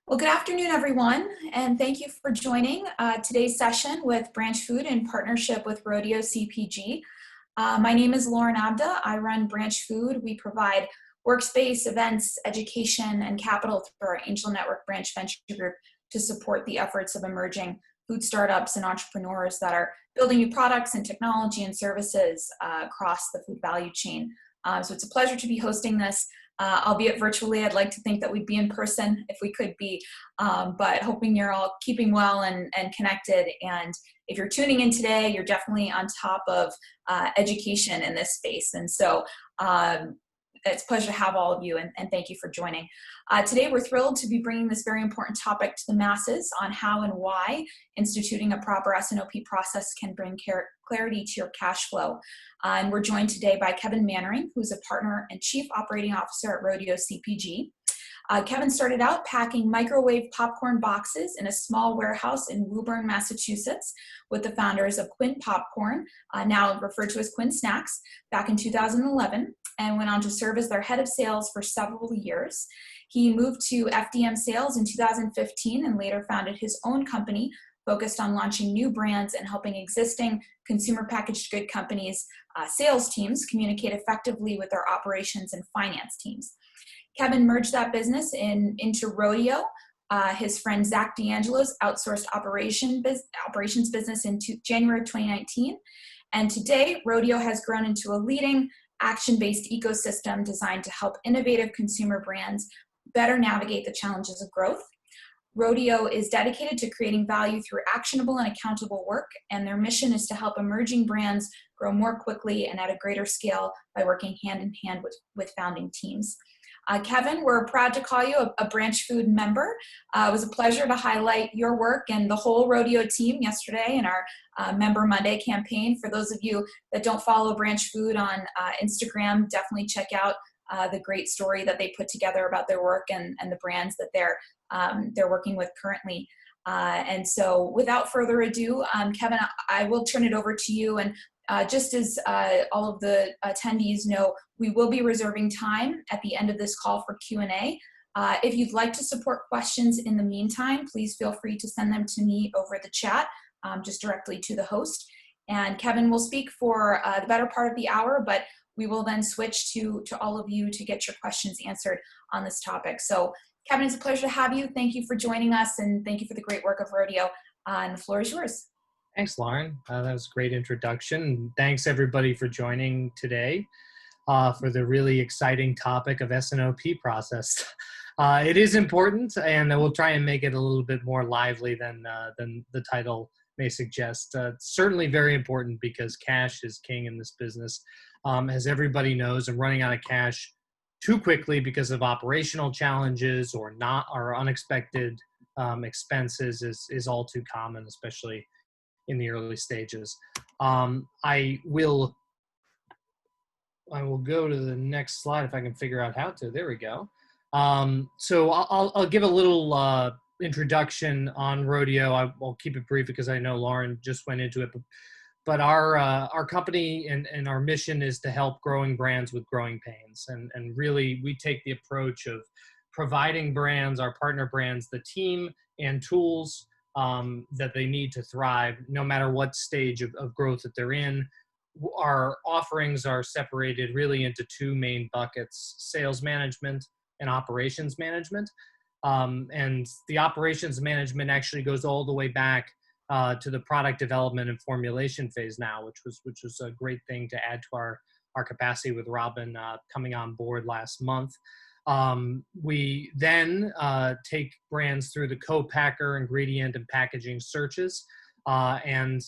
Well, good afternoon, everyone, and thank you for joining today's session with Branchfood in partnership with Rodeo CPG. My name is Lauren Abda. I run Branchfood. We provide workspace, events, education, and capital through our Angel Network Branch Venture Group to support the efforts of emerging food startups and entrepreneurs that are building new products and technology and services across the food value chain. So it's a pleasure to be hosting this. Albeit virtually. I'd like to think that we'd be in person if we could be, but hoping you're all keeping well and connected. And if you're tuning in today, you're definitely on top of education in this space. And so it's a pleasure to have all of you, and thank you for joining. Today, we're thrilled to be bringing this very important topic to the masses on how and why instituting a proper S&OP process can bring clarity to your cash flow. And we're joined today by Kevin Mannering, who's a partner and chief operating officer at Rodeo CPG. Kevin started out packing microwave popcorn boxes in a small warehouse in Woburn, Massachusetts, with the founders of Quinn Popcorn, now referred to as Quinn Snacks, back in 2011, and went on to serve as their head of sales for several years. He moved to FDM Sales in 2015 and later founded his own company focused on launching new brands and helping existing consumer packaged good companies' sales teams communicate effectively with their operations and finance teams. Kevin merged that business into Rodeo. His friend Zach D'Angelo's outsourced operations business in January of 2019. And today, Rodeo has grown into a leading action-based ecosystem designed to help innovative consumer brands better navigate the challenges of growth. Rodeo is dedicated to creating value through actionable and accountable work, and their mission is to help emerging brands grow more quickly and at a greater scale by working hand in hand with founding teams. Kevin, we're proud to call you a Branchfood member. It was a pleasure to highlight your work and the whole Rodeo team yesterday in our Member Monday campaign. For those of you that don't follow Branchfood on Instagram, definitely check out the great story that they put together about their work and the brands that they're working with currently. And so without further ado, Kevin, I will turn it over to you. And just as all of the attendees know, we will be reserving time at the end of this call for Q&A. If you'd like to support questions in the meantime, please feel free to send them to me over the chat, just directly to the host. And Kevin will speak for the better part of the hour, but we will then switch to all of you to get your questions answered on this topic. So Kevin, it's a pleasure to have you. Thank you for joining us, and thank you for the great work of Rodeo. And the floor is yours. Thanks, Lauren. That was a great introduction. Thanks, everybody, for joining today for the really exciting topic of S&OP process. It is important, and we'll try and make it a little bit more lively than the title may suggest. It's certainly very important because cash is king in this business. As everybody knows, and running out of cash too quickly because of operational challenges or unexpected expenses is all too common, especially in the early stages. I will go to the next slide if I can figure out how to. There we go. So I'll give a little introduction on Rodeo. I'll keep it brief because I know Lauren just went into it. But our company and our mission is to help growing brands with growing pains. And really, we take the approach of providing brands, our partner brands, the team and tools that they need to thrive, no matter what stage of growth that they're in. Our offerings are separated really into two main buckets: sales management and operations management. And the operations management actually goes all the way back to the product development and formulation phase now, which was a great thing to add to our capacity with Robin coming on board last month. We then take brands through the co-packer, ingredient, and packaging searches. And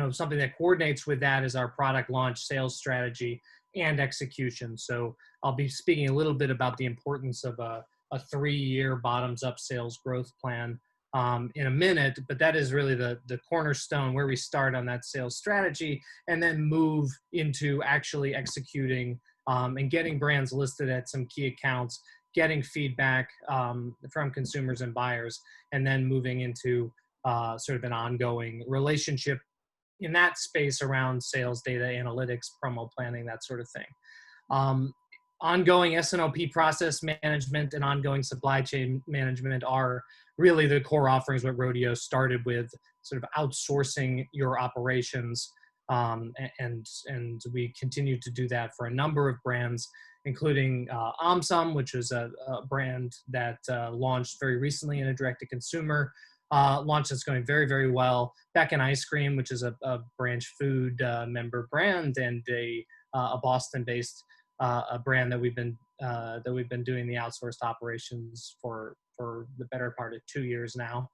something that coordinates with that is our product launch, sales strategy, and execution. So I'll be speaking a little bit about the importance of a 3-year bottoms-up sales growth plan in a minute, but that is really the cornerstone where we start on that sales strategy and then move into actually executing and getting brands listed at some key accounts, getting feedback from consumers and buyers, and then moving into sort of an ongoing relationship in that space around sales, data analytics, promo planning, that sort of thing. ongoing S&OP process management and ongoing supply chain management are really the core offerings what Rodeo started with, sort of outsourcing your operations. And we continue to do that for a number of brands, including Omsum, which is a brand that launched very recently in a direct-to-consumer launch that's going very, very well. Beck and Ice Cream, which is a Branchfood member brand, and a Boston-based a brand that we've been doing the outsourced operations for the better part of 2 years now.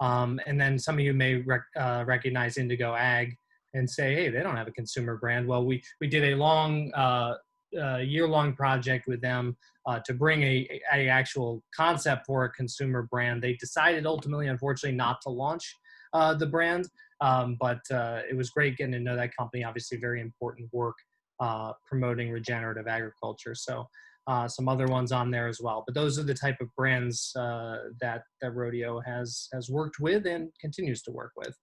And then some of you may recognize Indigo Ag and say, hey, they don't have a consumer brand. Well, we did a long year-long project with them to bring a actual concept for a consumer brand. They decided ultimately, unfortunately, not to launch the brand, but it was great getting to know that company. Obviously, very important work promoting regenerative agriculture. So some other ones on there as well. But those are the type of brands that Rodeo has worked with and continues to work with.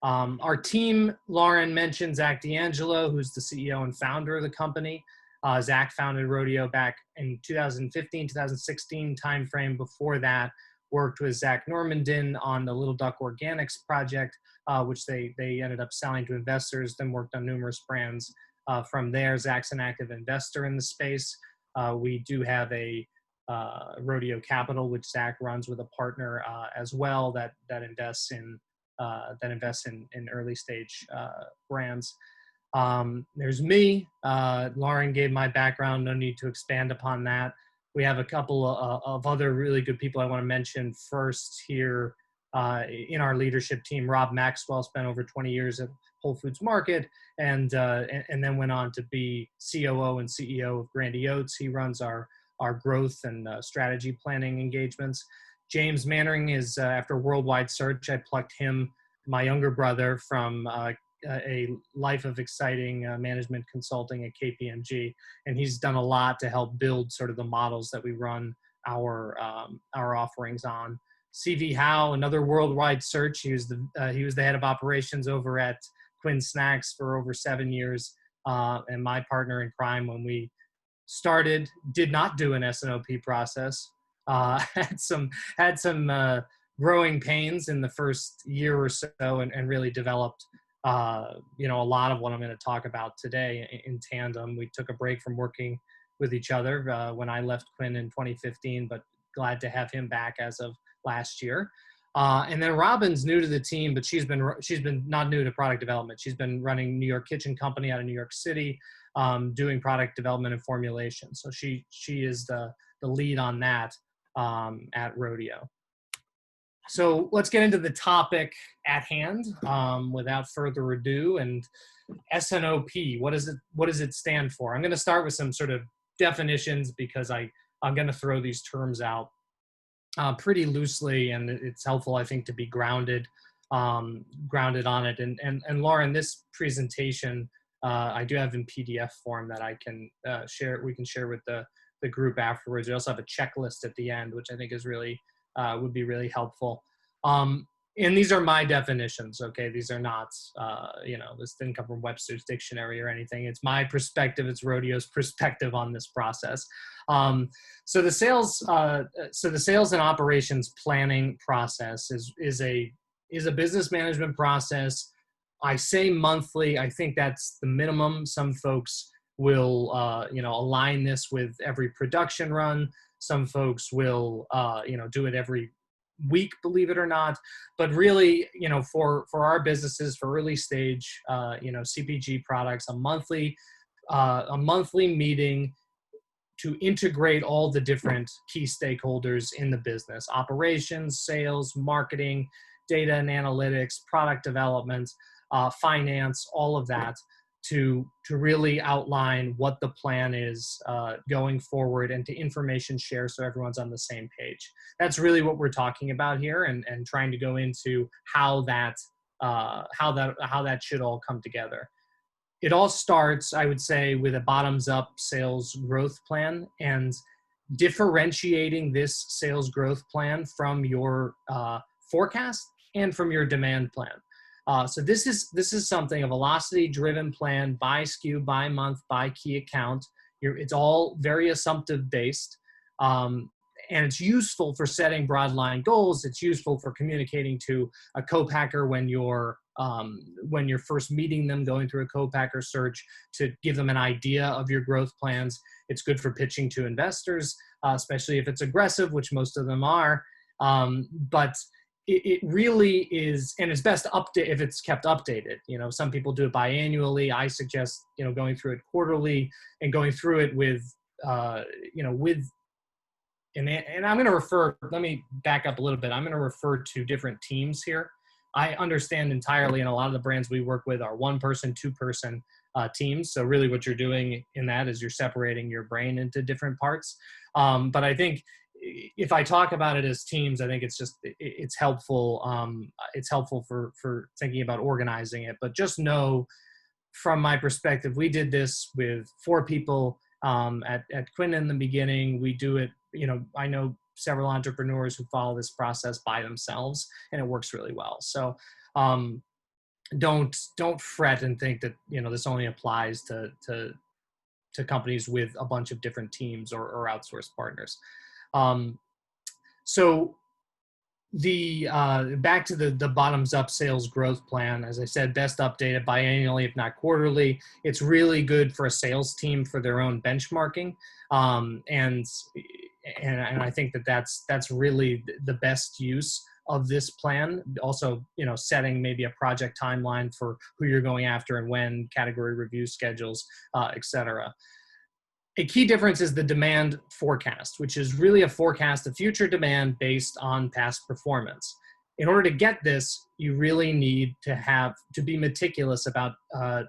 Our team, Lauren mentioned Zach D'Angelo, who's the CEO and founder of the company. Zach founded Rodeo back in 2015, 2016 timeframe. Before that, worked with Zach Normandin on the Little Duck Organics project, which they ended up selling to investors, then worked on numerous brands. From there, Zach's an active investor in the space. We do have a Rodeo Capital, which Zach runs with a partner as well that invests in early stage brands. There's me. Lauren gave my background. No need to expand upon that. We have a couple of other really good people I want to mention first here in our leadership team. Rob Maxwell spent over 20 years at Whole Foods Market and then went on to be COO and CEO of Grandy Oats. He runs our growth and strategy planning engagements. James Mannering is, after worldwide search, I plucked him, my younger brother, from a life of exciting management consulting at KPMG, and he's done a lot to help build sort of the models that we run our offerings on. CV Howe, another worldwide search. He was the head of operations over at Quinn Snacks for over 7 years, and my partner in crime when we started. Did not do an S&OP process. Had some growing pains in the first year or so, and really developed a lot of what I'm going to talk about today in tandem. We took a break from working with each other when I left Quinn in 2015, but glad to have him back as of last year. And then Robin's new to the team, but she's been not new to product development. She's been running New York Kitchen Company out of New York City, doing product development and formulation. So she is the lead on that at Rodeo. So let's get into the topic at hand without further ado. And S&OP, what does it stand for? I'm going to start with some sort of definitions because I'm going to throw these terms out pretty loosely, and it's helpful, I think, to be grounded on it. And Lauren, this presentation I do have in PDF form that I can share. We can share with the group afterwards. We also have a checklist at the end, which I think is really would be really helpful. And these are my definitions, okay? These are not, this didn't come from Webster's Dictionary or anything. It's my perspective. It's Rodeo's perspective on this process. So the sales and operations planning process is a business management process. I say monthly. I think that's the minimum. Some folks will, align this with every production run. Some folks will, do it every week, believe it or not. But really, for our businesses, for early stage, CPG products, a monthly meeting to integrate all the different key stakeholders in the business: operations, sales, marketing, data and analytics, product development, finance, all of that, to really outline what the plan is going forward, and to information share so everyone's on the same page. That's really what we're talking about here, and trying to go into how that should all come together. It all starts, I would say, with a bottoms-up sales growth plan, and differentiating this sales growth plan from your forecast and from your demand plan. So this is something, a velocity-driven plan by SKU, by month, by key account. It's all very assumptive based. And it's useful for setting broad line goals. It's useful for communicating to a co-packer when you're first meeting them, going through a co-packer search to give them an idea of your growth plans. It's good for pitching to investors, especially if it's aggressive, which most of them are. But it really is, and it's best update if it's kept updated. Some people do it biannually. I suggest, going through it quarterly and going through it with, and I'm going to refer, let me back up a little bit. I'm going to refer to different teams here. I understand entirely, and a lot of the brands we work with are 1-person, 2-person teams. So really what you're doing in that is you're separating your brain into different parts. But I think if I talk about it as teams, I think it's helpful. It's helpful for thinking about organizing it. But just know, from my perspective, we did this with 4 people at Quinn in the beginning. We do it, I know several entrepreneurs who follow this process by themselves, and it works really well. So don't fret and think that, this only applies to companies with a bunch of different teams or outsourced partners. So the back to the bottoms up sales growth plan, as I said, best updated biannually, if not quarterly. It's really good for a sales team for their own benchmarking. And I think that's really the best use of this plan. Also, setting maybe a project timeline for who you're going after and when, category review schedules, et cetera. A key difference is the demand forecast, which is really a forecast of future demand based on past performance. In order to get this, you really need to be meticulous about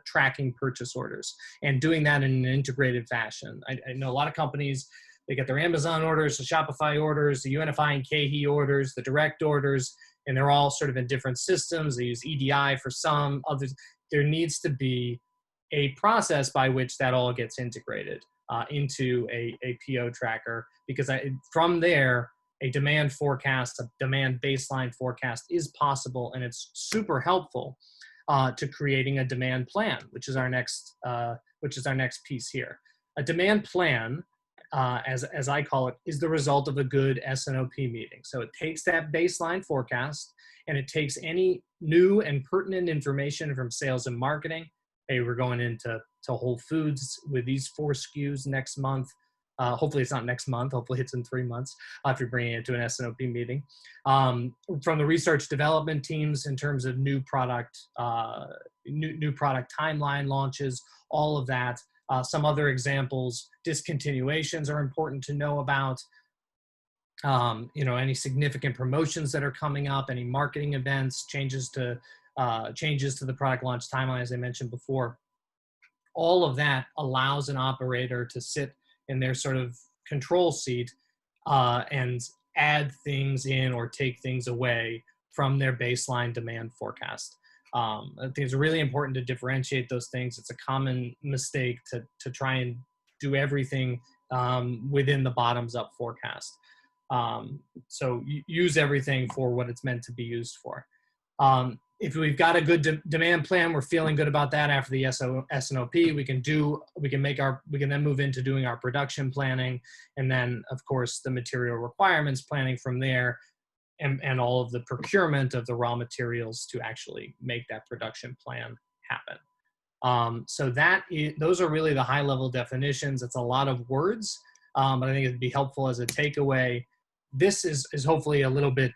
tracking purchase orders and doing that in an integrated fashion. I know a lot of companies, they get their Amazon orders, the Shopify orders, the Unify and KeHE orders, the direct orders, and they're all sort of in different systems. They use EDI for some, others. There needs to be a process by which that all gets integrated into a PO tracker, because from there, a demand forecast, a demand baseline forecast is possible, and it's super helpful to creating a demand plan, which is our next piece here. A demand plan, as I call it, is the result of a good S&OP meeting. So it takes that baseline forecast, and it takes any new and pertinent information from sales and marketing. Hey, we're going into Whole Foods with these 4 SKUs next month. Hopefully it's not next month. Hopefully it's in 3 months if you're bringing it to an S&OP meeting. From the research development teams in terms of new product timeline launches, all of that. Some other examples, discontinuations are important to know about. Any significant promotions that are coming up, any marketing events, changes to the product launch timeline, as I mentioned before. All of that allows an operator to sit in their sort of control seat and add things in or take things away from their baseline demand forecast. I think it's really important to differentiate those things. It's a common mistake to try and do everything within the bottoms up forecast. So use everything for what it's meant to be used for. If we've got a good demand plan, we're feeling good about that after the S&OP, we can then move into doing our production planning, and then of course the material requirements planning from there, and all of the procurement of the raw materials to actually make that production plan happen. So those are really the high level definitions. It's a lot of words, but I think it'd be helpful as a takeaway. This is hopefully a little bit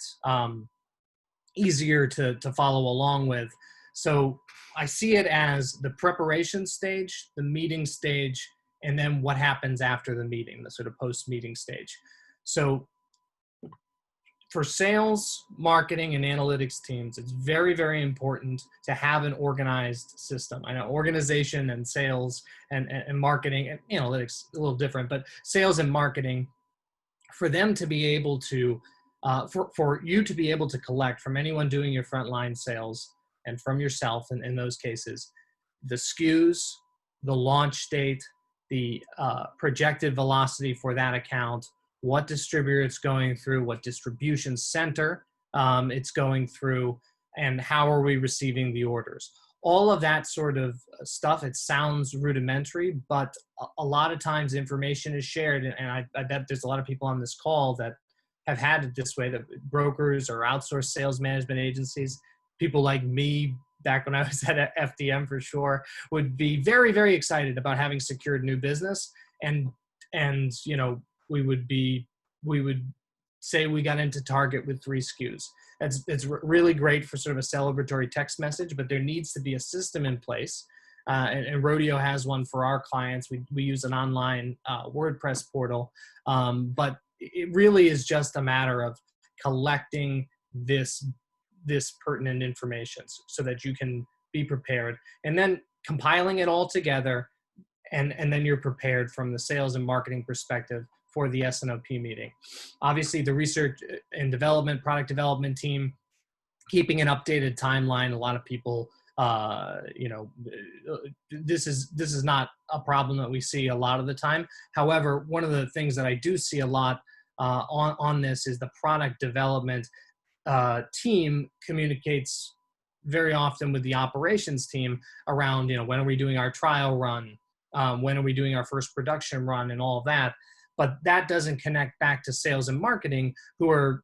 easier to follow along with. So I see it as the preparation stage, the meeting stage, and then what happens after the meeting, the sort of post-meeting stage. So for sales, marketing, and analytics teams, it's very, very important to have an organized system. I know organization and sales and marketing and analytics a little different, but sales and marketing, for them to be able to for you to be able to collect from anyone doing your frontline sales and from yourself in those cases, the SKUs, the launch date, the projected velocity for that account, what distributor it's going through, what distribution center it's going through, and how are we receiving the orders. all of that sort of stuff, it sounds rudimentary, but a lot of times information is shared. And I bet there's a lot of people on this call that have had it this way, that brokers or outsourced sales management agencies, people like me back when I was at FDM for sure, would be very, very excited about having secured new business. And you know, we would say we got into Target with 3 SKUs. It's really great for sort of a celebratory text message, but there needs to be a system in place. And Rodeo has one for our clients. We use an online WordPress portal, but it really is just a matter of collecting this pertinent information so that you can be prepared, and then compiling it all together, and then you're prepared from the sales and marketing perspective for the S&OP meeting. Obviously, the research and development, product development team, keeping an updated timeline. A lot of people, you know, this is not a problem that we see a lot of the time. However, one of the things that I do see a lot on this is the product development team communicates very often with the operations team around, you know, when are we doing our trial run? When are we doing our first production run and all of that? But that doesn't connect back to sales and marketing, who are,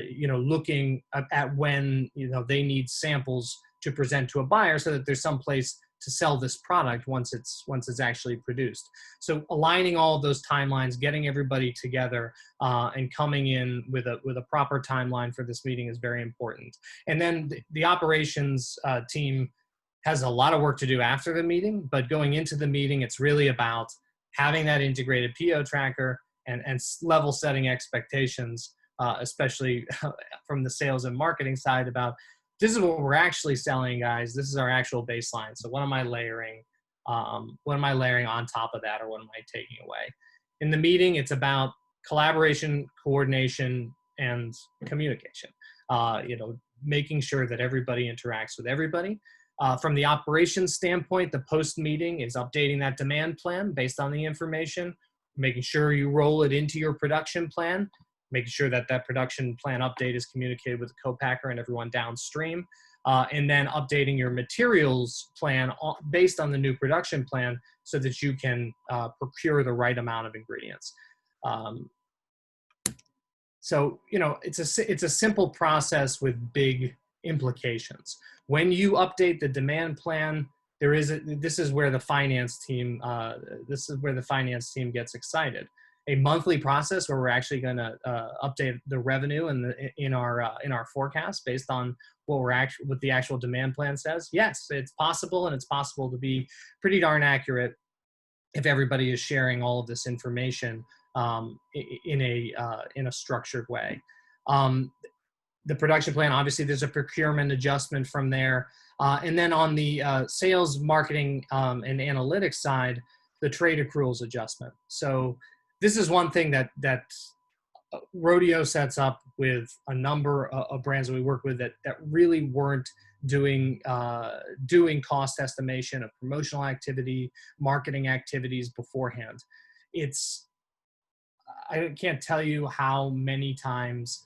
you know, looking at when, you know, they need samples to present to a buyer so that there's some place to sell this product once it's actually produced. So aligning all of those timelines, getting everybody together, and coming in with a proper timeline for this meeting is very important. And then the operations team has a lot of work to do after the meeting, but going into the meeting, it's really about having that integrated PO tracker and level setting expectations, especially from the sales and marketing side, about this is what we're actually selling, guys. This is our actual baseline. So what am I layering? What am I layering on top of that, or what am I taking away? In the meeting, it's about collaboration, coordination, and communication. You know, making sure that everybody interacts with everybody. From the operations standpoint, the post-meeting is updating that demand plan based on the information, making sure you roll it into your production plan, making sure that that production plan update is communicated with the co-packer and everyone downstream, and then updating your materials plan based on the new production plan so that you can procure the right amount of ingredients. So, you know, it's a simple process with big implications. When you update the demand plan, this is where the finance team gets excited. A monthly process where we're actually going to update the revenue in our forecast based on what the actual demand plan says. Yes, it's possible, and it's possible to be pretty darn accurate if everybody is sharing all of this information in a structured way. The production plan, obviously, there's a procurement adjustment from there. And then on the sales, marketing, and analytics side, the trade accruals adjustment. So this is one thing that Rodeo sets up with a number of brands that we work with that really weren't doing cost estimation of promotional activity, marketing activities beforehand. I can't tell you how many times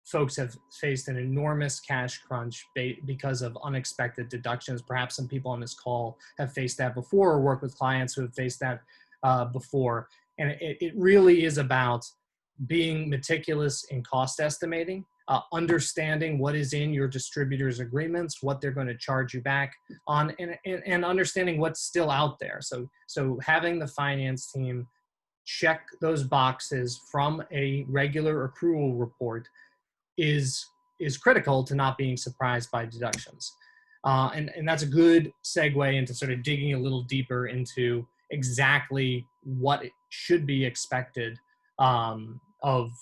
folks have faced an enormous cash crunch because of unexpected deductions. Perhaps some people on this call have faced that before, or work with clients who have faced that before. And it really is about being meticulous in cost estimating, understanding what is in your distributor's agreements, what they're going to charge you back on, and understanding what's still out there. So having the finance team check those boxes from a regular accrual report is critical to not being surprised by deductions. And that's a good segue into sort of digging a little deeper into exactly what should be expected of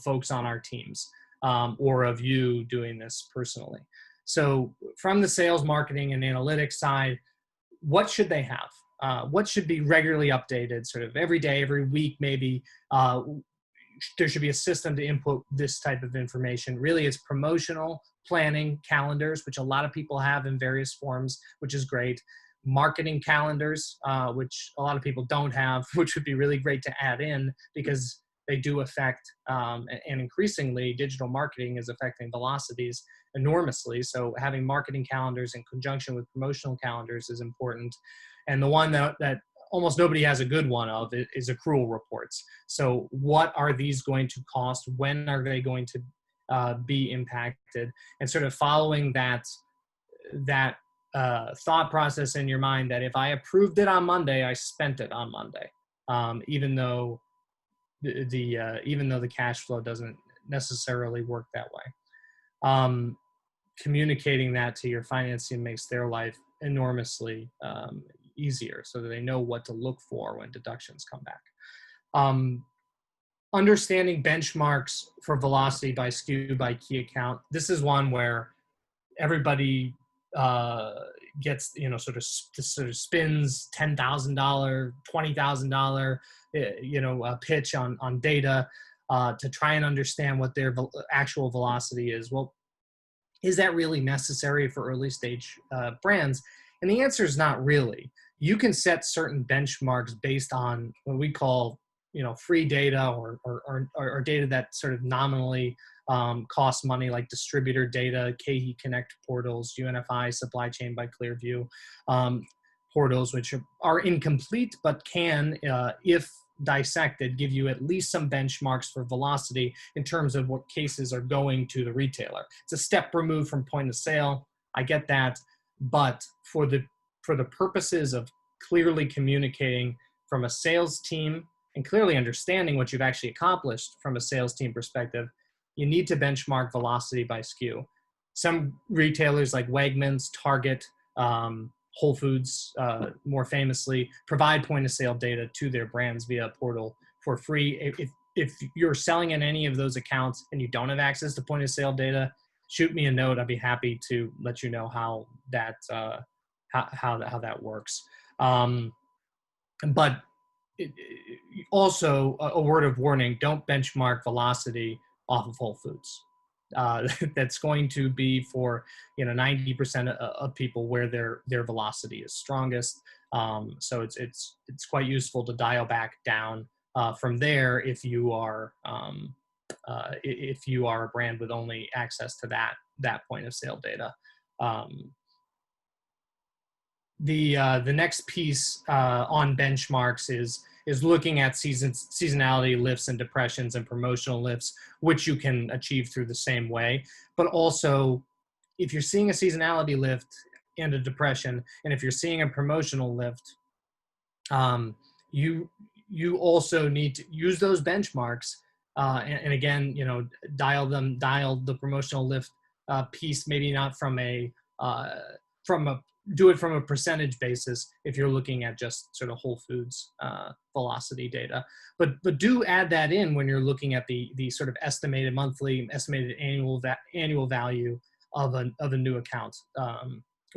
folks on our teams, or of you doing this personally. So from the sales, marketing, and analytics side, what should they have? What should be regularly updated, sort of every day, every week, maybe? There should be a system to input this type of information. Really, it's promotional planning calendars, which a lot of people have in various forms, which is great. Marketing calendars, which a lot of people don't have, which would be really great to add in, because they do affect, and increasingly digital marketing is affecting velocities enormously. So having marketing calendars in conjunction with promotional calendars is important. And the one that almost nobody has a good one of is accrual reports. So what are these going to cost? When are they going to be impacted? And sort of following that thought process in your mind that if I approved it on Monday, I spent it on Monday, even though the cash flow doesn't necessarily work that way. Communicating that to your finance team makes their life enormously easier, so that they know what to look for when deductions come back. Understanding benchmarks for velocity by SKU by key account. This is one where everybody gets, sort of spins $10,000, $20,000, pitch on data to try and understand what their actual velocity is. Well, is that really necessary for early stage brands? And the answer is not really. You can set certain benchmarks based on what we call, free data or data that sort of nominally costs money, like distributor data, KE Connect portals, UNFI, Supply Chain by Clearview portals, which are incomplete, but can, if dissected, give you at least some benchmarks for velocity in terms of what cases are going to the retailer. It's a step removed from point of sale. I get that, but for the purposes of clearly communicating from a sales team and clearly understanding what you've actually accomplished from a sales team perspective, you need to benchmark velocity by SKU. Some retailers like Wegmans, Target, Whole Foods, more famously, provide point of sale data to their brands via a portal for free. If you're selling in any of those accounts and you don't have access to point of sale data, shoot me a note. I'd be happy to let you know how that works. But also a word of warning: don't benchmark velocity off of Whole Foods. That's going to be for 90% of people where their velocity is strongest. So it's quite useful to dial back down from there if you are a brand with only access to that point of sale data. The next piece on benchmarks is looking at seasonality lifts and depressions and promotional lifts, which you can achieve through the same way. But also, if you're seeing a seasonality lift and a depression, and if you're seeing a promotional lift, you also need to use those benchmarks and again, dial the promotional lift piece, maybe not do it from a percentage basis if you're looking at just sort of Whole Foods velocity data, but do add that in when you're looking at the sort of estimated monthly, estimated annual value of a new account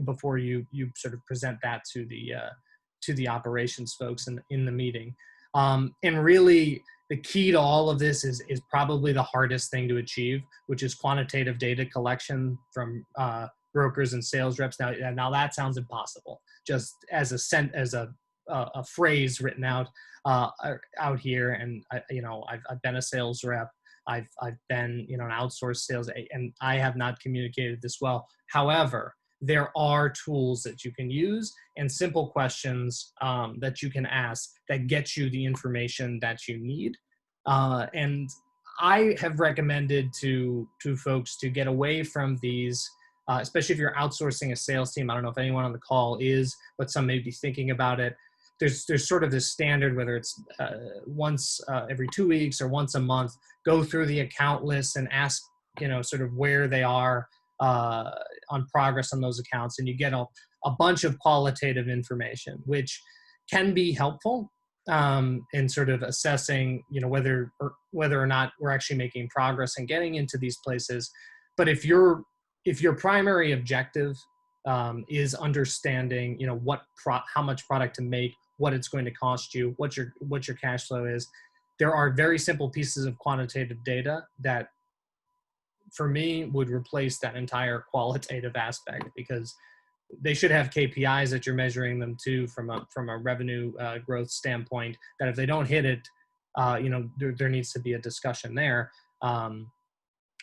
before you sort of present that to the operations folks in the meeting. And really, the key to all of this is probably the hardest thing to achieve, which is quantitative data collection from brokers and sales reps. Now that sounds impossible. Just as a phrase written out here, and I've been a sales rep. I've been an outsourced sales, and I have not communicated this well. However, there are tools that you can use and simple questions that you can ask that get you the information that you need. And I have recommended to folks to get away from these, especially if you're outsourcing a sales team. I don't know if anyone on the call is, but some may be thinking about it. There's sort of this standard, whether it's once every 2 weeks or once a month, go through the account list and ask, sort of where they are on progress on those accounts, and you get a bunch of qualitative information, which can be helpful in sort of assessing, whether or not we're actually making progress and getting into these places. But if your primary objective is understanding, how much product to make, what it's going to cost you, what your cash flow is, there are very simple pieces of quantitative data that, for me, would replace that entire qualitative aspect, because they should have KPIs that you're measuring them to from a revenue growth standpoint, that if they don't hit it, there needs to be a discussion there.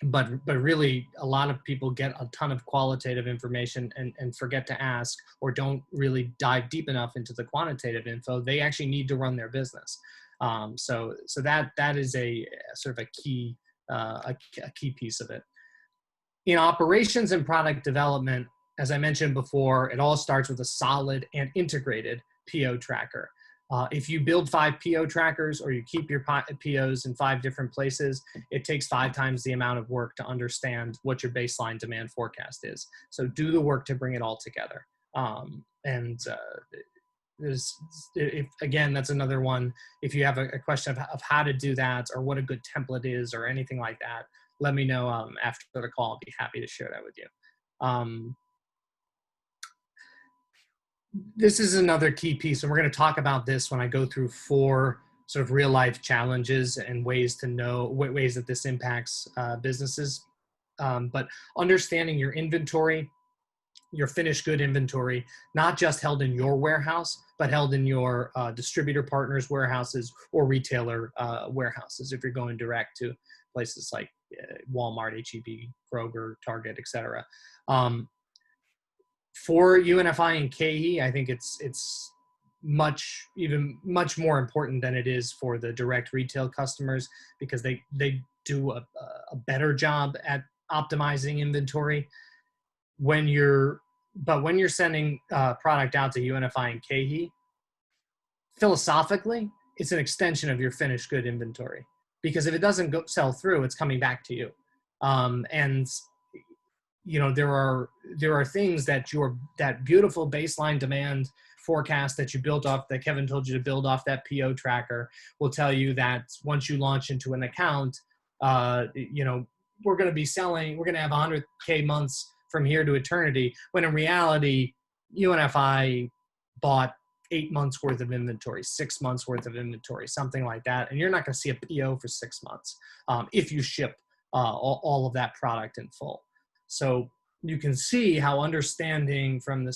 But really, a lot of people get a ton of qualitative information and forget to ask, or don't really dive deep enough into the quantitative info. They actually need to run their business. So that is a sort of a key piece of it. In operations and product development, as I mentioned before, it all starts with a solid and integrated PO tracker. If you build 5 PO trackers, or you keep your POs in 5 different places, it takes 5 times the amount of work to understand what your baseline demand forecast is. So do the work to bring it all together. Again, that's another one. If you have a question of how to do that, or what a good template is, or anything like that, let me know after the call. I'll be happy to share that with you. This is another key piece, and we're going to talk about this when I go through 4 sort of real life challenges and ways that this impacts businesses. But understanding your inventory, your finished good inventory, not just held in your warehouse, but held in your distributor partners' warehouses or retailer warehouses, if you're going direct to places like Walmart, H-E-B, Kroger, Target, etc. For UNFI and KE, I think it's much more important than it is for the direct retail customers, because they do a better job at optimizing inventory. When you're sending product out to UNFI and KE, philosophically, it's an extension of your finished good inventory, because if it doesn't sell through, it's coming back to you. And there are things that beautiful baseline demand forecast that you built off, that Kevin told you to build off that PO tracker, will tell you that once you launch into an account, we're going to have 100K months from here to eternity, when in reality, UNFI bought 8 months worth of inventory, 6 months worth of inventory, something like that. And you're not going to see a PO for 6 months if you ship all of that product in full. So you can see how understanding from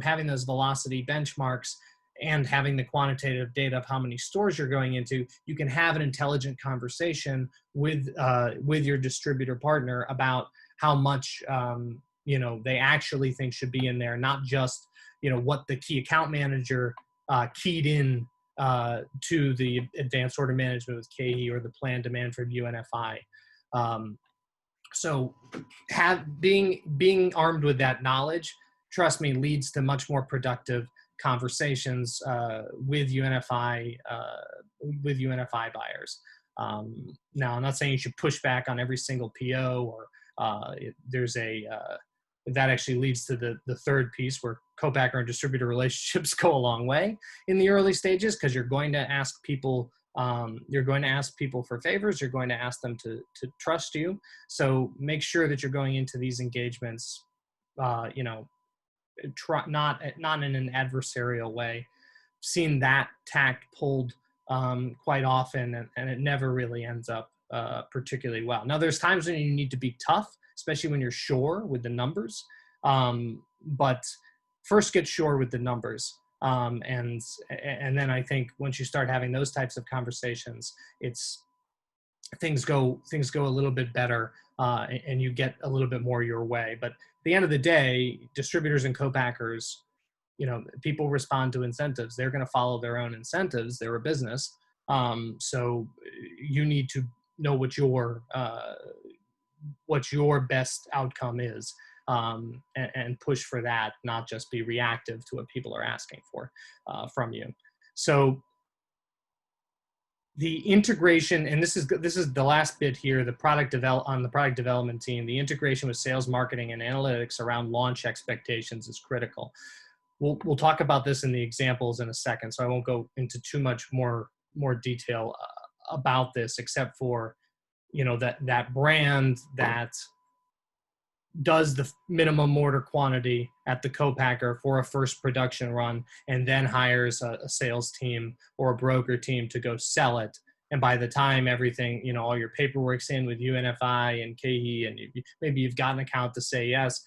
having those velocity benchmarks and having the quantitative data of how many stores you're going into, you can have an intelligent conversation with your distributor partner about how much they actually think should be in there, not just what the key account manager keyed in to the advanced order management with KE or the planned demand for UNFI. So being armed with that knowledge, trust me, leads to much more productive conversations with UNFI buyers. Now, I'm not saying you should push back on every single PO, or that actually leads to the third piece, where co-packer and distributor relationships go a long way in the early stages, because you're going to ask people for favors. You're going to ask them to trust you. So make sure that you're going into these engagements, not in an adversarial way. Seen that tact pulled quite often, and it never really ends up particularly well. Now, there's times when you need to be tough, especially when you're sure with the numbers. But first get sure with the numbers. And then I think once you start having those types of conversations, things go a little bit better, and you get a little bit more your way. But at the end of the day, distributors and co-packers, people respond to incentives. They're going to follow their own incentives. They're a business. So you need to know what your best outcome is. And push for that, not just be reactive to what people are asking for from you. So the integration, and this is the last bit here, on the product development team, the integration with sales, marketing, and analytics around launch expectations is critical. We'll talk about this in the examples in a second, so I won't go into too much more detail about this, except for that brand that does the minimum order quantity at the co-packer for a first production run, and then hires a sales team or a broker team to go sell it. And by the time everything, all your paperwork's in with UNFI and KE, and maybe you've got an account to say yes,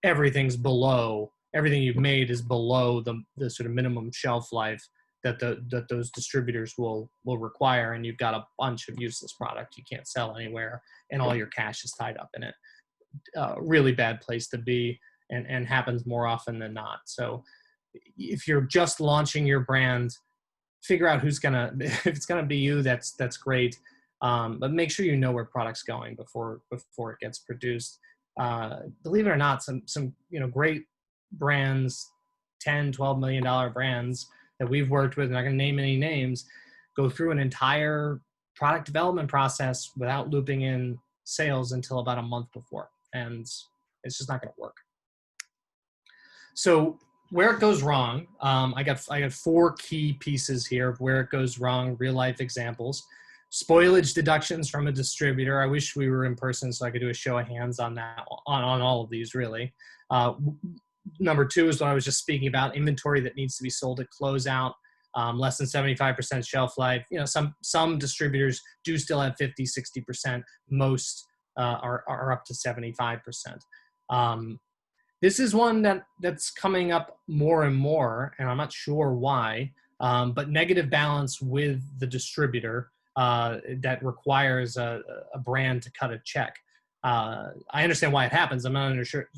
everything you've made is below the sort of minimum shelf life that those distributors will require, and you've got a bunch of useless product you can't sell anywhere, and all your cash is tied up in it. Really bad place to be, and happens more often than not. So if you're just launching your brand, figure out who's gonna if it's gonna be you, that's great. But make sure you know where product's going before it gets produced. Believe it or not, some great brands, $10-12 million brands that we've worked with, I'm not going to name any names, go through an entire product development process without looping in sales until about a month before, and it's just not going to work. So where it goes wrong, I got 4 key pieces here of where it goes wrong, real life examples. Spoilage deductions from a distributor. I wish we were in person so I could do a show of hands on that, on all of these really. Number 2 is what I was just speaking about, inventory that needs to be sold at closeout, less than 75% shelf life. Some distributors do still have 50, 60%. Most are up to 75%. This is one that's coming up more and more, and I'm not sure why, but negative balance with the distributor that requires a brand to cut a check. I understand why it happens. I'm not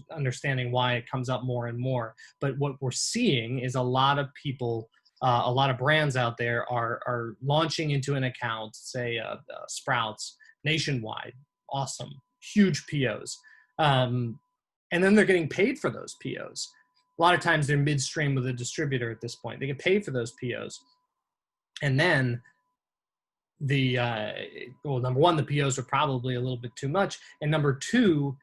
understanding why it comes up more and more. But what we're seeing is a lot of people, a lot of brands out there are launching into an account, say Sprouts, nationwide, awesome, huge POs. And then they're getting paid for those POs. A lot of times they're midstream with a distributor at this point. They get paid for those POs. And then number 1, the POs are probably a little bit too much. And number 2,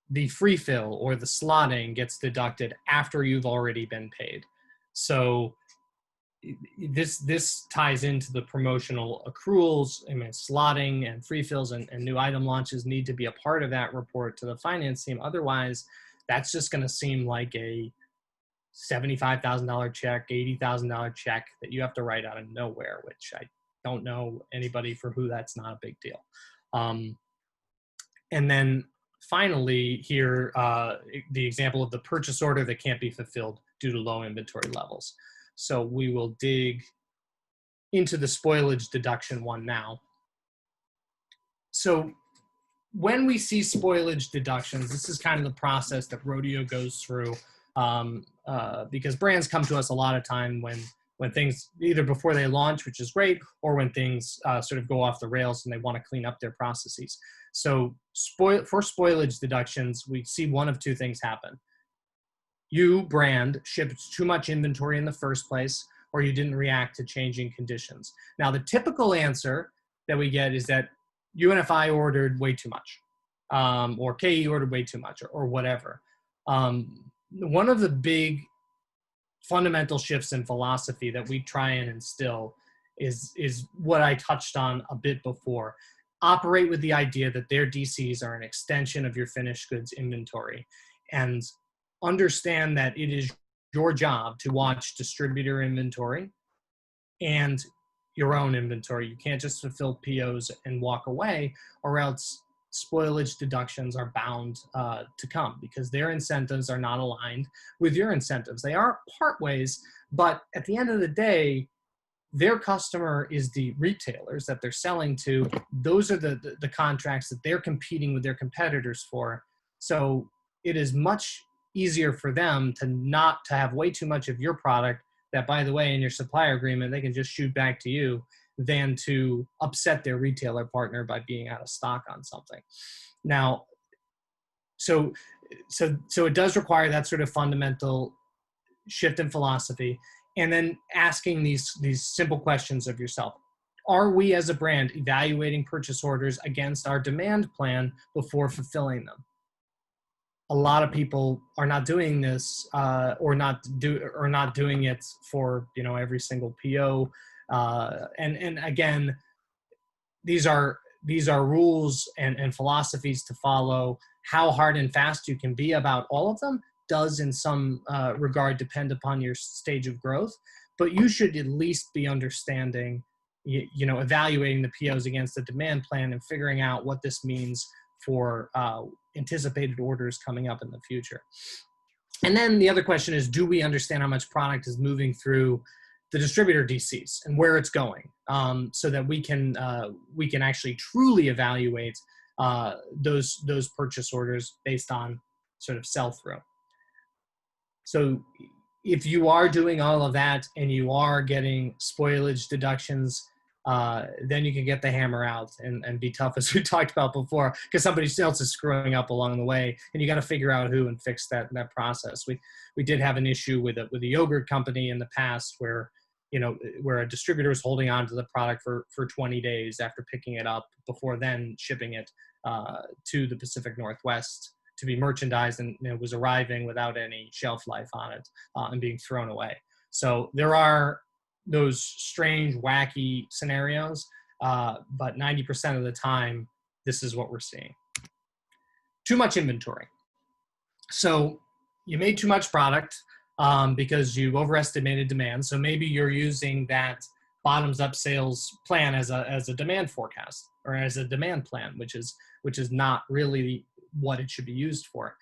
the free fill or the slotting gets deducted after you've already been paid. So this ties into the promotional accruals. I mean, slotting and free fills and new item launches need to be a part of that report to the finance team. Otherwise, that's just going to seem like a $75,000 check, $80,000 check that you have to write out of nowhere, which I don't know anybody for who that's not a big deal. And then finally here, the example of the purchase order that can't be fulfilled due to low inventory levels. So we will dig into the spoilage deduction one now. So when we see spoilage deductions, this is kind of the process that Rodeo goes through, because brands come to us a lot of time when things, either before they launch, which is great, or when things sort of go off the rails and they want to clean up their processes. So for spoilage deductions, we see one of 2 things happen. You, brand, shipped too much inventory in the first place, or you didn't react to changing conditions. Now, the typical answer that we get is that UNFI ordered way too much, or KE ordered way too much, or whatever. One of the big fundamental shifts in philosophy that we try and instill is what I touched on a bit before. Operate with the idea that their DCs are an extension of your finished goods inventory, and understand that it is your job to watch distributor inventory and your own inventory. You can't just fulfill POs and walk away, or else spoilage deductions are bound to come, because their incentives are not aligned with your incentives. They are part ways, but at the end of the day, their customer is the retailers that they're selling to. Those are the contracts that they're competing with their competitors for. So it is much easier for them to have way too much of your product that, by the way, in your supplier agreement, they can just shoot back to you, than to upset their retailer partner by being out of stock on something. Now, so it does require that sort of fundamental shift in philosophy, and then asking these simple questions of yourself. Are we as a brand evaluating purchase orders against our demand plan before fulfilling them? A lot of people are not doing this, or not doing it for every single PO. And again, these are rules and philosophies to follow. How hard and fast you can be about all of them does in some regard depend upon your stage of growth, but you should at least be understanding, evaluating the POs against the demand plan and figuring out what this means for anticipated orders coming up in the future. And then the other question is, do we understand how much product is moving through the distributor DCs and where it's going, so that we can actually truly evaluate those purchase orders based on sort of sell-through. So if you are doing all of that and you are getting spoilage deductions, then you can get the hammer out and be tough, as we talked about before, because somebody else is screwing up along the way, and you got to figure out who and fix that process. We did have an issue with a yogurt company in the past where a distributor is holding on to the product for 20 days after picking it up, before then shipping it to the Pacific Northwest to be merchandised, and it was arriving without any shelf life on it and being thrown away. So there are those strange, wacky scenarios, but 90% of the time, this is what we're seeing. Too much inventory. So you made too much product because you overestimated demand. So maybe you're using that bottoms-up sales plan as a demand forecast, or as a demand plan, which is not really what it should be used for.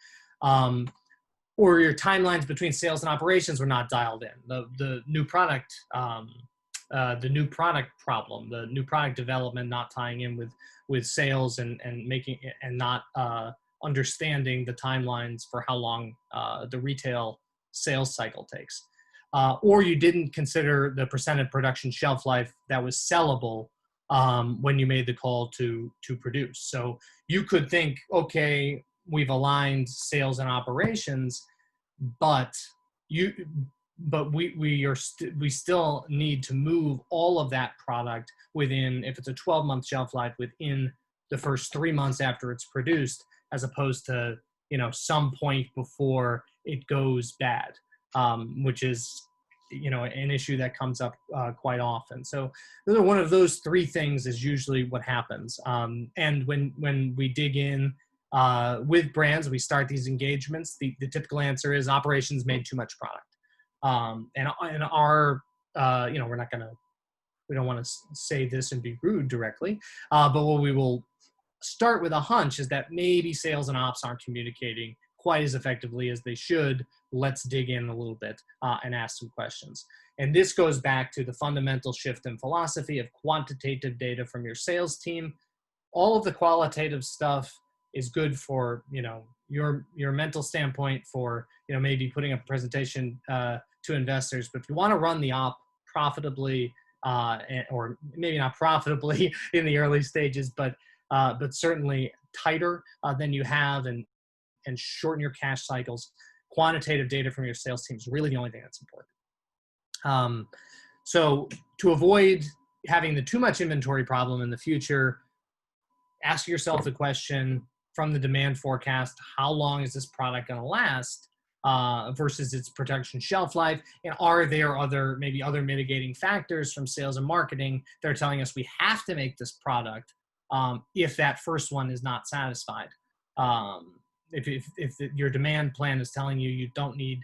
Or your timelines between sales and operations were not dialed in. The new product problem, the new product development not tying in with sales and not understanding the timelines for how long the retail sales cycle takes. Or you didn't consider the percent of production shelf life that was sellable when you made the call to produce. So you could think, okay, we've aligned sales and operations, but we still need to move all of that product within, if it's a 12-month shelf life, within the first 3 months after it's produced, as opposed to some point before it goes bad, which is an issue that comes up quite often. So one of those three things is usually what happens. And when we dig in with brands, we start these engagements, the typical answer is operations made too much product. And our, we don't want to say this and be rude directly, but what we will start with a hunch is that maybe sales and ops aren't communicating quite as effectively as they should. Let's dig in a little bit and ask some questions. And this goes back to the fundamental shift in philosophy of quantitative data from your sales team. All of the qualitative stuff is good for, your mental standpoint, for, maybe putting a presentation to investors. But if you want to run the op profitably, or maybe not profitably in the early stages, but certainly tighter than you have, and shorten your cash cycles, quantitative data from your sales team is really the only thing that's important. So to avoid having the too much inventory problem in the future, ask yourself the question from the demand forecast: how long is this product going to last versus its production shelf life? And are there other mitigating factors from sales and marketing that are telling us we have to make this product if that first one is not satisfied? If your demand plan is telling you don't need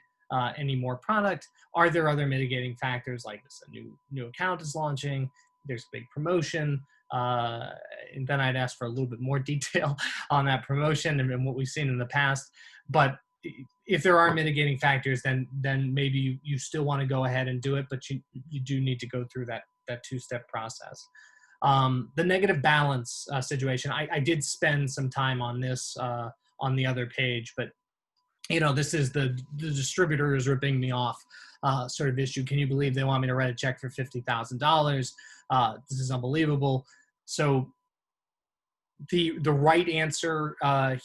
any more product, are there other mitigating factors, like this a new account is launching, there's a big promotion, and then I'd ask for a little bit more detail on that promotion and what we've seen in the past. But if there are mitigating factors, then maybe you still want to go ahead and do it, but you do need to go through that two-step process. The negative balance situation, I did spend some time on this on the other page, but this is the distributor is ripping me off sort of issue. Can you believe they want me to write a check for $50,000? This is unbelievable. So the right answer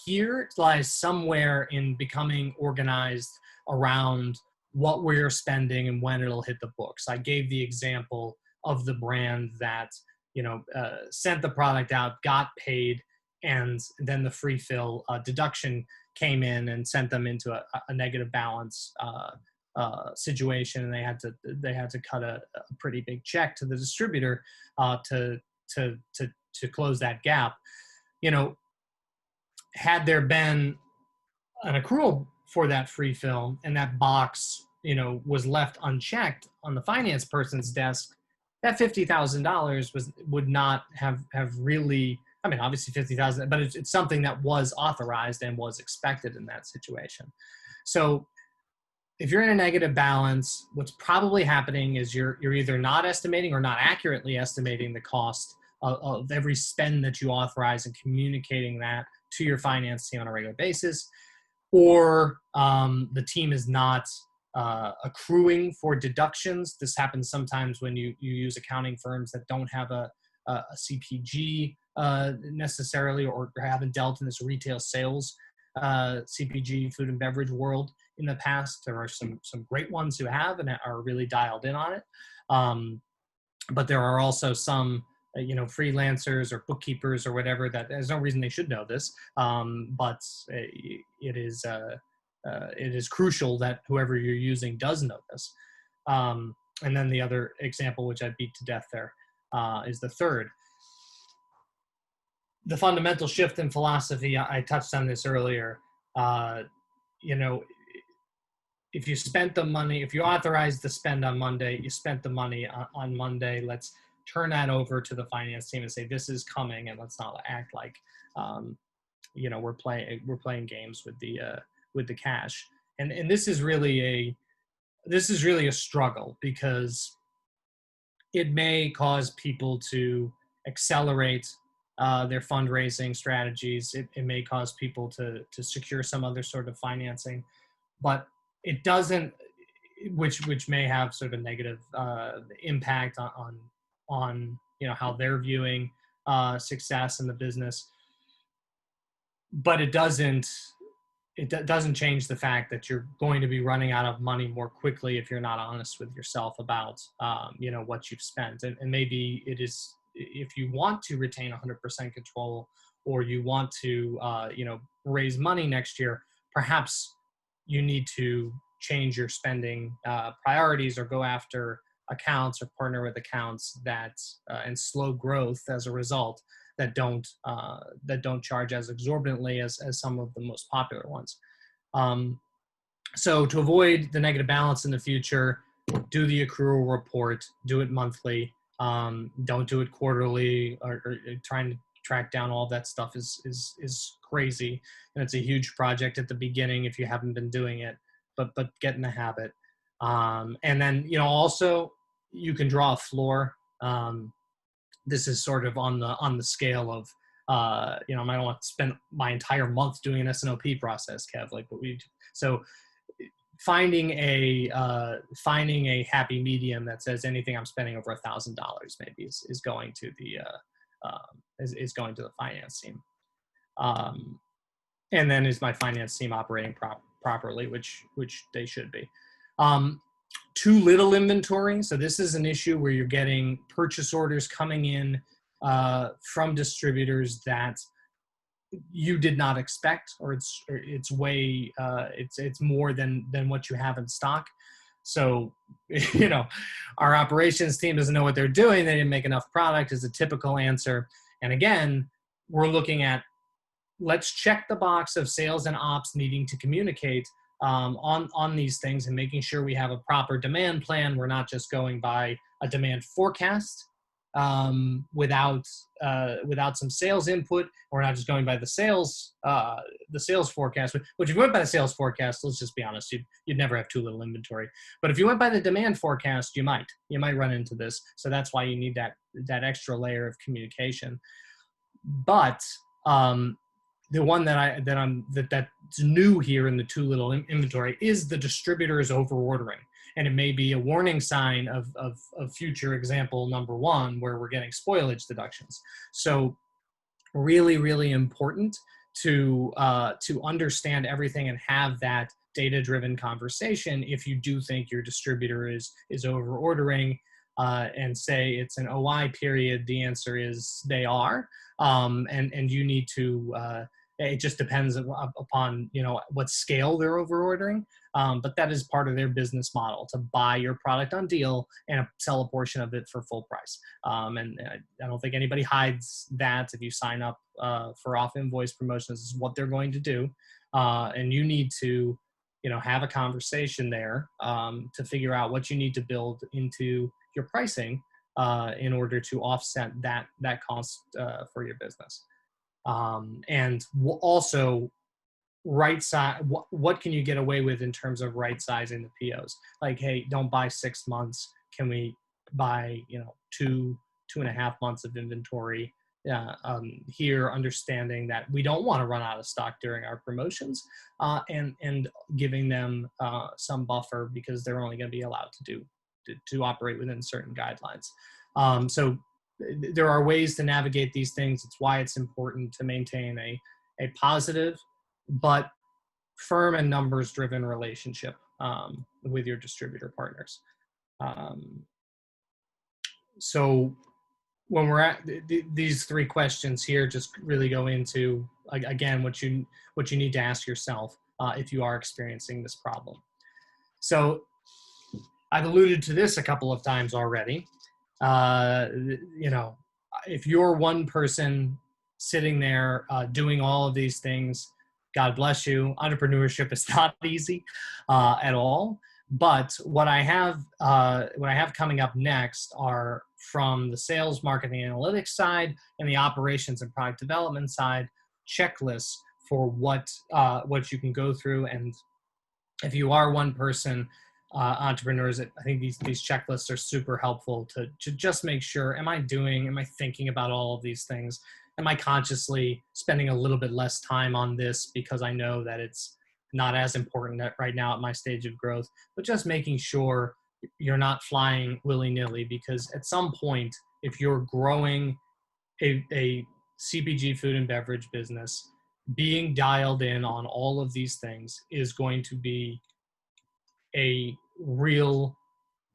here lies somewhere in becoming organized around what we're spending and when it'll hit the books. I gave the example of the brand that sent the product out, got paid, and then the free fill deduction came in and sent them into a negative balance situation, and they had to cut a pretty big check to the distributor to close that gap. Had there been an accrual for that free fill and that box was left unchecked on the finance person's desk, that $50,000 would not have really, obviously $50,000, but it's something that was authorized and was expected in that situation. So if you're in a negative balance, what's probably happening is you're either not estimating or not accurately estimating the cost of every spend that you authorize and communicating that to your finance team on a regular basis, or the team is not accruing for deductions. This happens sometimes when you use accounting firms that don't have a CPG necessarily, or haven't dealt in this retail sales CPG, food and beverage world in the past. There are some great ones who have and are really dialed in on it. But there are also some freelancers or bookkeepers or whatever that there's no reason they should know this. But it is crucial that whoever you're using does know this. And then the other example, which I beat to death there, is the third. The fundamental shift in philosophy, I touched on this earlier. If you spent the money, if you authorized the spend on Monday, you spent the money on Monday. Let's turn that over to the finance team and say, this is coming, and let's not act like, we're playing games with the cash. And this is really a struggle, because it may cause people to accelerate their fundraising strategies. It may cause people to secure some other sort of financing, but it doesn't, which may have sort of a negative impact on how they're viewing success in the business. But it doesn't change the fact that you're going to be running out of money more quickly if you're not honest with yourself about what you've spent. And maybe it is, if you want to retain 100% control, or you want to raise money next year, perhaps you need to change your spending priorities, or go after accounts or partner with accounts that and slow growth as a result, that don't charge as exorbitantly as some of the most popular ones. So to avoid the negative balance in the future, do the accrual report, do it monthly. Don't do it quarterly, or trying to track down all that stuff is crazy. And it's a huge project at the beginning if you haven't been doing it, but get in the habit. And then, also you can draw a floor. This is sort of on the scale of, I don't want to spend my entire month doing an S&OP process, Kev, like what we do. So finding a happy medium that says anything I'm spending over $1,000 maybe is going to the is going to the finance team. And then is my finance team operating properly, which they should be. Too little inventory. So this is an issue where you're getting purchase orders coming in from distributors that you did not expect, or it's way it's more than what you have in stock. So our operations team doesn't know what they're doing. They didn't make enough product is a typical answer. And again, we're looking at, let's check the box of sales and ops needing to communicate on these things, and making sure we have a proper demand plan. We're not just going by a demand forecast without some sales input. We're not just going by the sales forecast. Which if you went by the sales forecast, let's just be honest, you'd never have too little inventory. But if you went by the demand forecast, you might run into this. So that's why you need that extra layer of communication. But the one that's new here in the too little inventory is the distributor is over ordering. And it may be a warning sign of future example number one, where we're getting spoilage deductions. So really, really important to understand everything and have that data-driven conversation. If you do think your distributor is over ordering and say it's an OI period, the answer is they are. And you need to, it just depends upon, what scale they're over ordering. But that is part of their business model, to buy your product on deal and sell a portion of it for full price. And I don't think anybody hides that. If you sign up for off-invoice promotions, this is what they're going to do. And you need to, have a conversation there to figure out what you need to build into your pricing in order to offset that cost for your business. And also, right size, what can you get away with in terms of right sizing the POs? Like, hey, don't buy 6 months. Can we buy, 2.5 months of inventory here, understanding that we don't want to run out of stock during our promotions, and giving them some buffer because they're only going to be allowed to operate within certain guidelines. So there are ways to navigate these things. It's why it's important to maintain a positive but firm and numbers driven relationship with your distributor partners. So when we're at these three questions here, just really go into, again, what you need to ask yourself if you are experiencing this problem. So I've alluded to this a couple of times already. If you're one person sitting there doing all of these things, God bless you. Entrepreneurship is not easy at all. But what I have coming up next are, from the sales, marketing, analytics side and the operations and product development side, checklists for what you can go through. And if you are one person entrepreneurs, I think these checklists are super helpful to just make sure, am I thinking about all of these things? Am I consciously spending a little bit less time on this because I know that it's not as important right now at my stage of growth? But just making sure you're not flying willy-nilly, because at some point, if you're growing a CPG food and beverage business, being dialed in on all of these things is going to be a real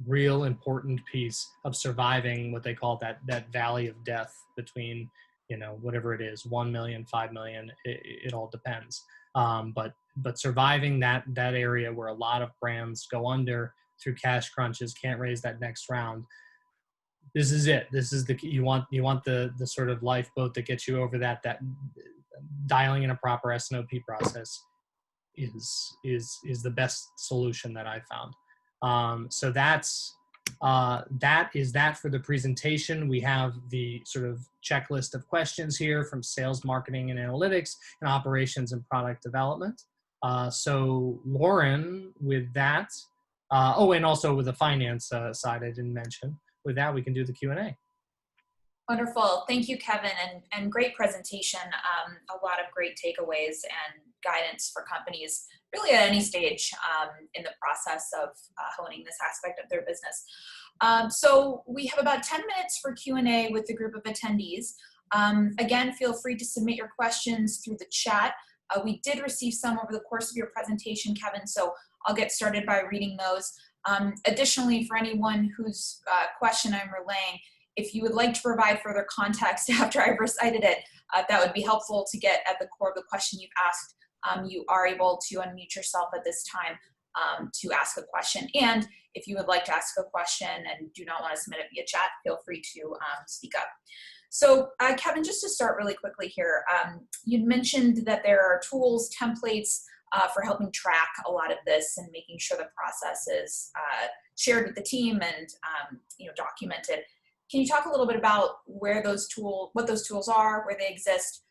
important piece of surviving what they call that valley of death between, whatever it is, 1 million, 5 million, it all depends. But surviving that area where a lot of brands go under through cash crunches, can't raise that next round. This is it. This is you want the sort of lifeboat that gets you over that dialing in a proper S&OP process is the best solution that I found. So that is that for the presentation. We have the sort of checklist of questions here from sales, marketing, and analytics, and operations and product development. So Lauren, with that, and also with the finance side I didn't mention. With that, we can do the Q&A. Wonderful. Thank you, Kevin, and great presentation. A lot of great takeaways and guidance for companies really at any stage in the process of honing this aspect of their business. So we have about 10 minutes for Q&A with the group of attendees. Again, feel free to submit your questions through the chat. We did receive some over the course of your presentation, Kevin, so I'll get started by reading those. Additionally, for anyone whose question I'm relaying, if you would like to provide further context after I've recited it, that would be helpful to get at the core of the question you've asked. You are able to unmute yourself at this time to ask a question. And if you would like to ask a question and do not want to submit it via chat, feel free to speak up. So Kevin, just to start really quickly here, you mentioned that there are tools, templates for helping track a lot of this and making sure the process is shared with the team and documented. Can you talk a little bit about what those tools are, where they exist,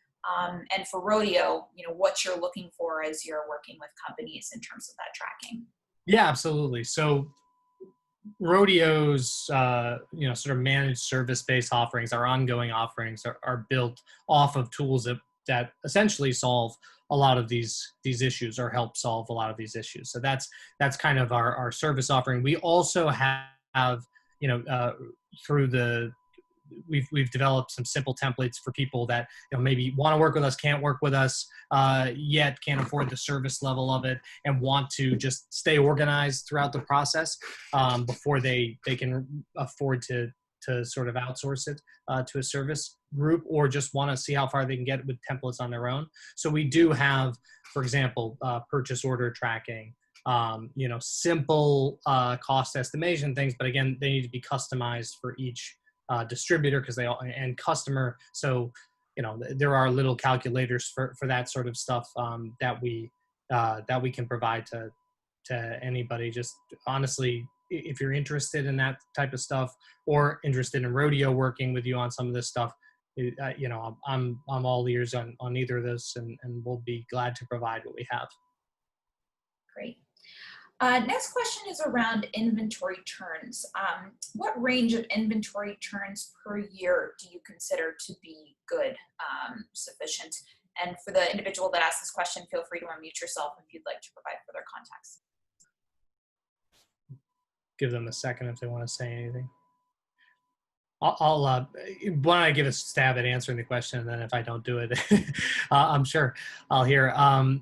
and for Rodeo, what you're looking for as you're working with companies in terms of that tracking? Yeah, absolutely. So Rodeo's, sort of managed service-based offerings, our ongoing offerings are built off of tools that essentially solve a lot of these issues, or help solve a lot of these issues. So that's kind of our service offering. We also have we've developed some simple templates for people that maybe want to work with us, can't work with us yet, can't afford the service level of it, and want to just stay organized throughout the process before they can afford to sort of outsource it to a service group, or just want to see how far they can get with templates on their own. So we do have, for example, purchase order tracking, simple cost estimation things, but again, they need to be customized for each distributor and customer. So, there are little calculators for that sort of stuff that we can provide to anybody. Just honestly, if you're interested in that type of stuff, or interested in Rodeo working with you on some of this stuff, you know, I'm all ears on either of those, and we'll be glad to provide what we have. Great. Next question is around inventory turns. What range of inventory turns per year do you consider to be good, sufficient? And for the individual that asked this question, feel free to unmute yourself if you'd like to provide further context. Give them a second if they want to say anything. I'll why don't I give a stab at answering the question, and then if I don't do it, I'm sure I'll hear.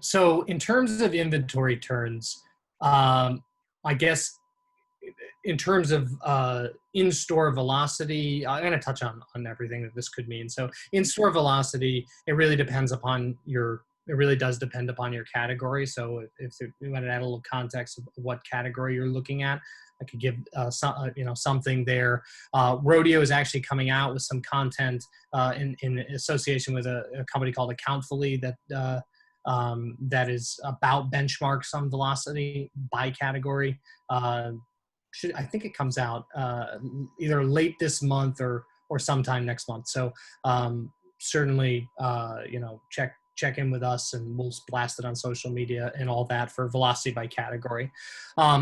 So in terms of inventory turns, I guess in terms of in-store velocity, I'm going to touch on everything that this could mean. So in-store velocity, it really depends upon it really does depend upon your category. So if you want to add a little context of what category you're looking at, I could give something there. Rodeo is actually coming out with some content in association with a company called Accountfully that is about benchmarks on velocity by category. I think it comes out either late this month or sometime next month. So certainly check in with us, and we'll blast it on social media and all that for velocity by category.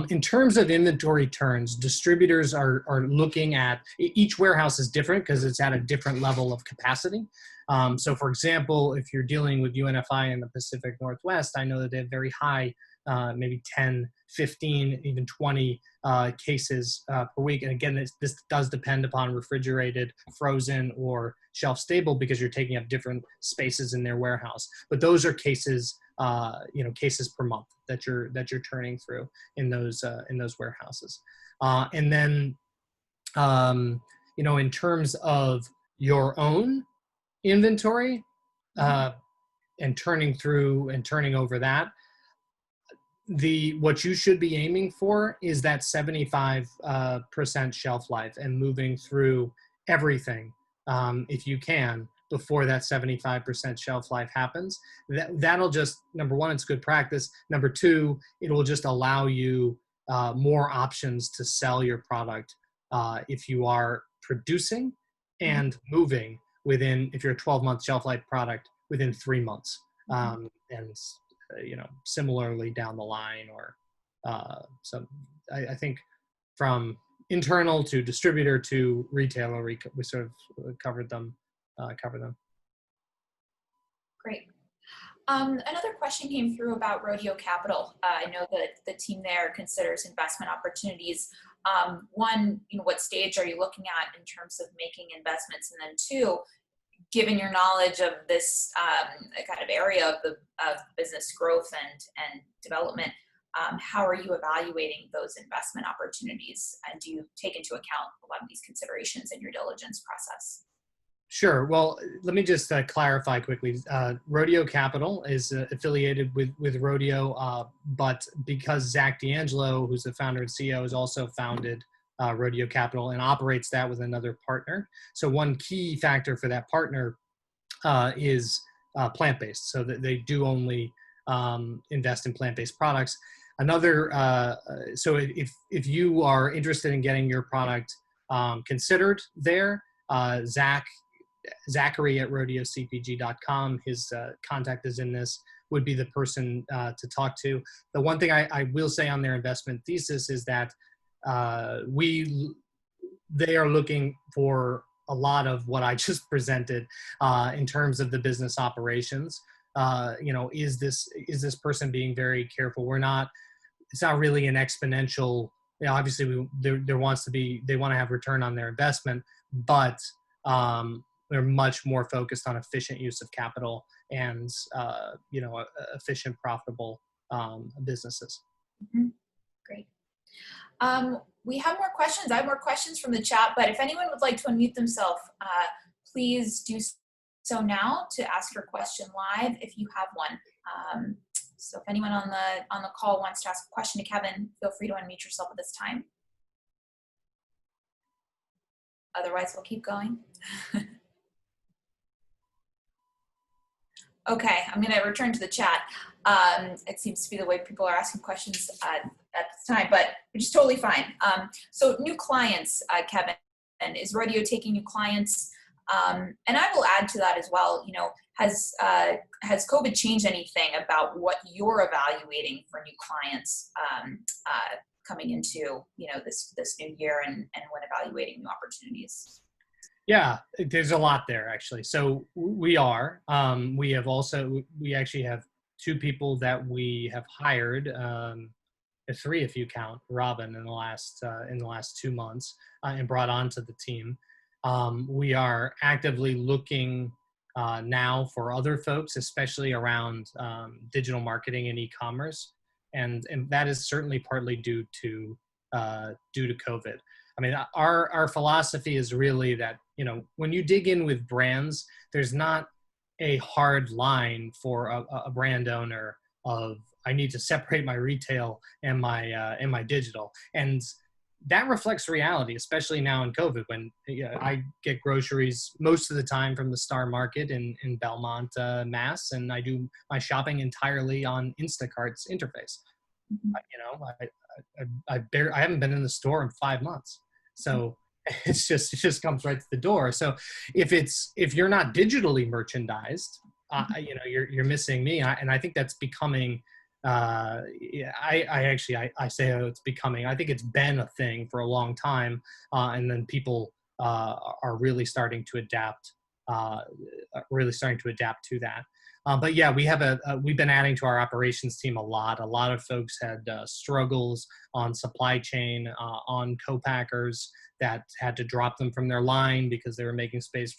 In terms of inventory turns, distributors are looking at, each warehouse is different because it's at a different level of capacity. So for example, if you're dealing with UNFI in the Pacific Northwest, I know that they have very high, maybe 10, 15, even 20 cases per week. And again, this does depend upon refrigerated, frozen, or shelf stable, because you're taking up different spaces in their warehouse. But those are cases, cases per month that you're turning through in those warehouses. And then, in terms of your own inventory and turning over that, what you should be aiming for is that 75% shelf life, and moving through everything if you can before that 75% shelf life happens. That'll just, number one, it's good practice. Number two, it will just allow you more options to sell your product if you are producing and moving within, if you're a 12-month shelf life product, within 3 months. And similarly down the line, or so I think from internal to distributor to retailer, we sort of cover them. Great. Another question came through about Rodeo Capital. I know that the team there considers investment opportunities. One, what stage are you looking at in terms of making investments? And then two, given your knowledge of this kind of area of business growth and development, how are you evaluating those investment opportunities? And do you take into account a lot of these considerations in your diligence process? Sure. Well, let me just clarify quickly. Rodeo Capital is affiliated with Rodeo, but because Zach D'Angelo, who's the founder and CEO, has also founded Rodeo Capital and operates that with another partner. So one key factor for that partner is plant-based, so that they do only invest in plant-based products. Another, so if you are interested in getting your product considered there, Zachary at rodeocpg.com, his contact is in this, would be the person to talk to. The one thing I will say on their investment thesis is that they are looking for a lot of what I just presented in terms of the business operations. Is this person being very careful? It's not really an exponential, obviously they want to have return on their investment, but they're much more focused on efficient use of capital and, efficient, profitable businesses. Mm-hmm. Great. We have more questions. I have more questions from the chat, but if anyone would like to unmute themselves, please do so now to ask your question live if you have one. So if anyone on the call wants to ask a question to Kevin, feel free to unmute yourself at this time. Otherwise, we'll keep going. Okay, I'm going to return to the chat. It seems to be the way people are asking questions at this time, but which is totally fine. So new clients, Kevin, is Rodeo taking new clients And I will add to that as well, has COVID changed anything about what you're evaluating for new clients coming into, this new year and when evaluating new opportunities? Yeah, there's a lot there actually. So we actually have two people that we have hired, three if you count Robin in the last 2 months, and brought onto the team. We are actively looking now for other folks, especially around digital marketing and e-commerce, and that is certainly partly due to COVID. I mean, our philosophy is really that, when you dig in with brands, there's not a hard line for a brand owner of, I need to separate my retail and my digital. And that reflects reality, especially now in COVID, when I get groceries most of the time from the Star Market in Belmont, Mass, and I do my shopping entirely on Instacart's interface. Mhm. I haven't been in the store in 5 months. So it just comes right to the door. So if you're not digitally merchandised, you're missing me. And I think that's becoming, I say it's becoming, I think it's been a thing for a long time. And then people are really starting to adapt to that. But yeah, we've been adding to our operations team a lot. A lot of folks had struggles on supply chain, on co-packers that had to drop them from their line because they were making space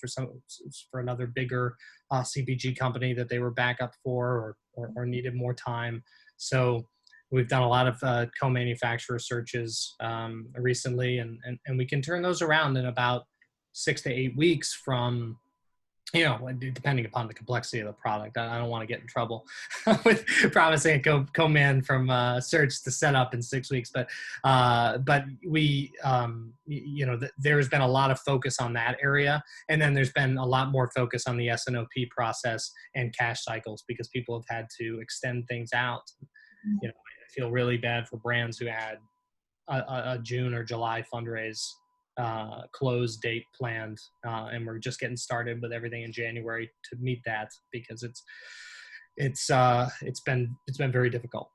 for another bigger CPG company that they were back up for or needed more time. So we've done a lot of co-manufacturer searches recently, and we can turn those around in about 6 to 8 weeks from, depending upon the complexity of the product. I don't want to get in trouble with promising a co-man from search to set up in 6 weeks, but we, there's been a lot of focus on that area, and then there's been a lot more focus on the S&OP process and cash cycles because people have had to extend things out. I feel really bad for brands who had a June or July fundraise close date planned, and we're just getting started with everything in January to meet that because it's been very difficult.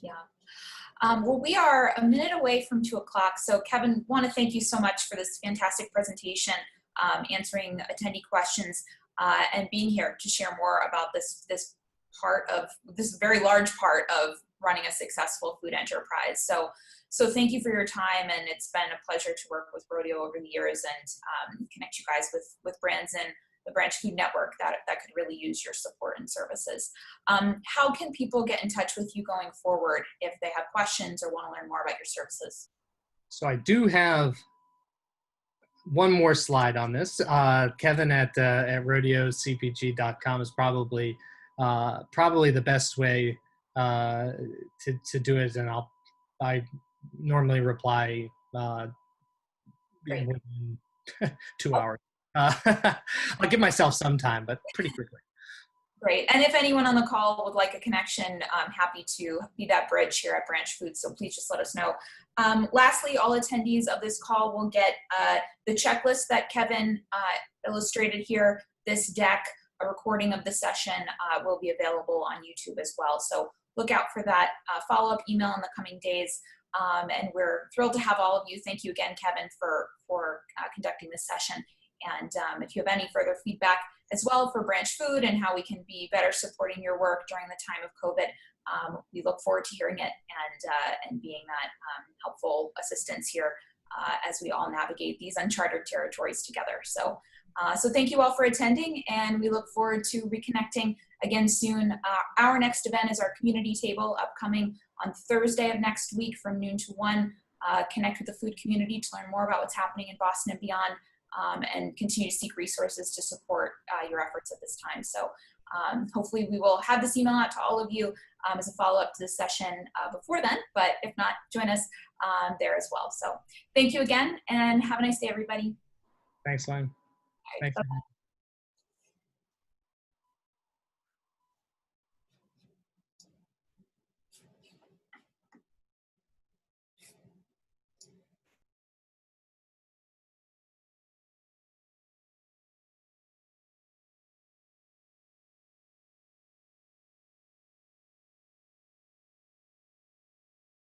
Yeah. Well, we are a minute away from 2 o'clock. So Kevin, want to thank you so much for this fantastic presentation, answering attendee questions, and being here to share more about this very large part of running a successful food enterprise. So thank you for your time, and it's been a pleasure to work with Rodeo over the years and connect you guys with brands in the Branchfood network that could really use your support and services. How can people get in touch with you going forward if they have questions or want to learn more about your services? So I do have one more slide on this. Kevin at rodeocpg.com is probably the best way to do it, and I normally reply within 2 hours. I'll give myself some time, but pretty quickly. Great. And if anyone on the call would like a connection, I'm happy to be that bridge here at Branchfood. So please just let us know. Lastly, all attendees of this call will get the checklist that Kevin illustrated here. This deck, a recording of the session, will be available on YouTube as well. So look out for that follow-up email in the coming days. And we're thrilled to have all of you. Thank you again, Kevin, for conducting this session. And if you have any further feedback as well for Branchfood and how we can be better supporting your work during the time of COVID, we look forward to hearing it and being that helpful assistance here as we all navigate these uncharted territories together. So thank you all for attending, and we look forward to reconnecting again soon. Our next event is our community table, upcoming on Thursday of next week from noon to 1. Connect with the food community to learn more about what's happening in Boston and beyond, and continue to seek resources to support your efforts at this time. So hopefully we will have this email out to all of you as a follow-up to this session before then, but if not, join us there as well. So thank you again, and have a nice day, everybody. Thanks, Lynn. Thanks.